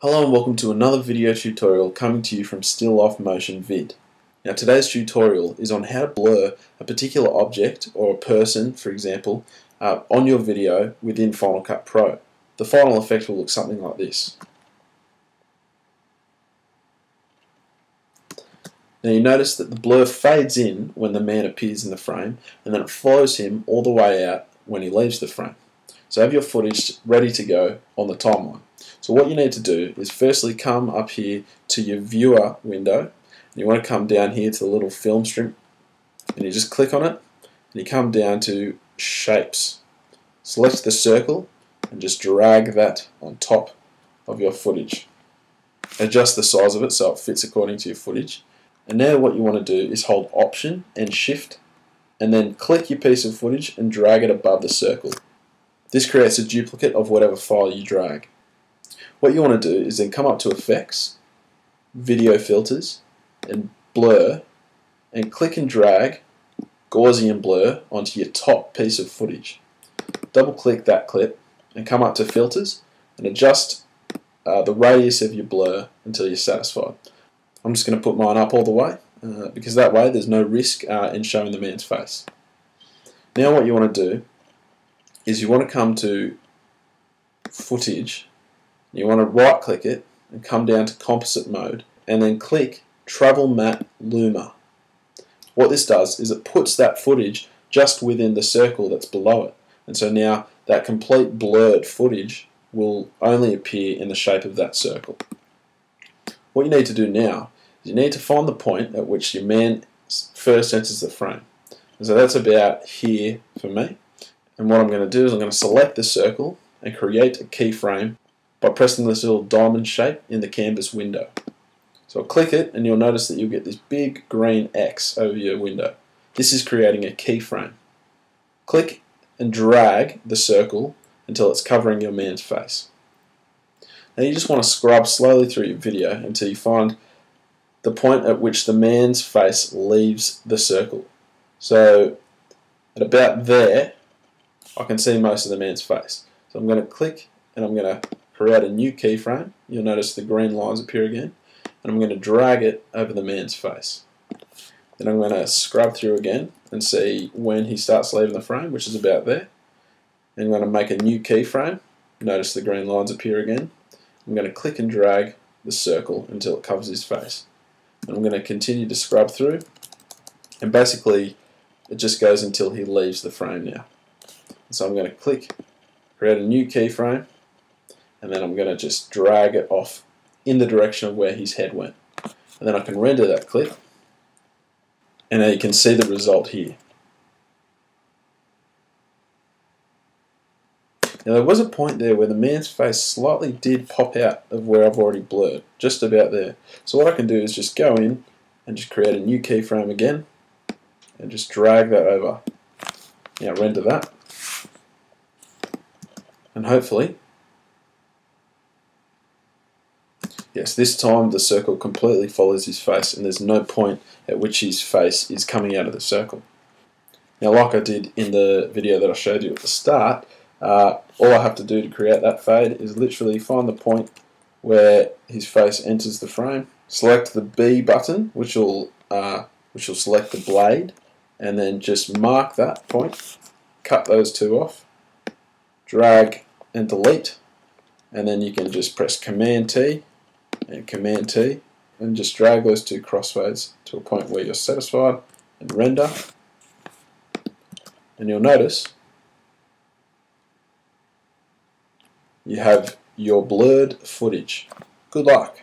Hello and welcome to another video tutorial coming to you from Still Off Motion Vid. Now today's tutorial is on how to blur a particular object or a person, for example, on your video within Final Cut Pro. The final effect will look something like this. Now you notice that the blur fades in when the man appears in the frame and then it follows him all the way out when he leaves the frame. So have your footage ready to go on the timeline. So what you need to do is firstly come up here to your viewer window. And you want to come down here to the little film strip and you just click on it and you come down to shapes. Select the circle and just drag that on top of your footage. Adjust the size of it so it fits according to your footage. And now what you want to do is hold Option and Shift and then click your piece of footage and drag it above the circle. This creates a duplicate of whatever file you drag. What you want to do is then come up to Effects, Video Filters, and Blur, and click and drag Gaussian Blur onto your top piece of footage. Double click that clip and come up to Filters and adjust the radius of your blur until you're satisfied. I'm just going to put mine up all the way because that way there's no risk in showing the man's face. Now what you want to do is you want to come to Footage. You want to right click it and come down to composite mode and then click Travel Matte Luma. What this does is it puts that footage just within the circle that's below it, and so now that complete blurred footage will only appear in the shape of that circle. What you need to do now is you need to find the point at which your man first enters the frame, and so that's about here for me. And what I'm going to do is I'm going to select the circle and create a keyframe by pressing this little diamond shape in the canvas window. So I'll click it and you'll notice that you'll get this big green X over your window. This is creating a keyframe. Click and drag the circle until it's covering your man's face. Now you just want to scrub slowly through your video until you find the point at which the man's face leaves the circle. So at about there I can see most of the man's face. So I'm going to click and I'm going to create a new keyframe. You'll notice the green lines appear again, and I'm going to drag it over the man's face. Then I'm going to scrub through again and see when he starts leaving the frame, which is about there. And I'm going to make a new keyframe. Notice the green lines appear again. I'm going to click and drag the circle until it covers his face. And I'm going to continue to scrub through, and basically it just goes until he leaves the frame now. So I'm going to click, create a new keyframe, and then I'm going to just drag it off in the direction of where his head went. And then I can render that clip, and now you can see the result here. Now there was a point there where the man's face slightly did pop out of where I've already blurred, just about there. So what I can do is just go in and just create a new keyframe again, and just drag that over. Now render that, and hopefully, yes, this time the circle completely follows his face and there's no point at which his face is coming out of the circle. Now like I did in the video that I showed you at the start, all I have to do to create that fade is literally find the point where his face enters the frame, select the B button which will select the blade, and then just mark that point, cut those two off, drag and delete, and then you can just press Command T and Command T and just drag those two crossfades to a point where you're satisfied and render, and you'll notice you have your blurred footage. Good luck.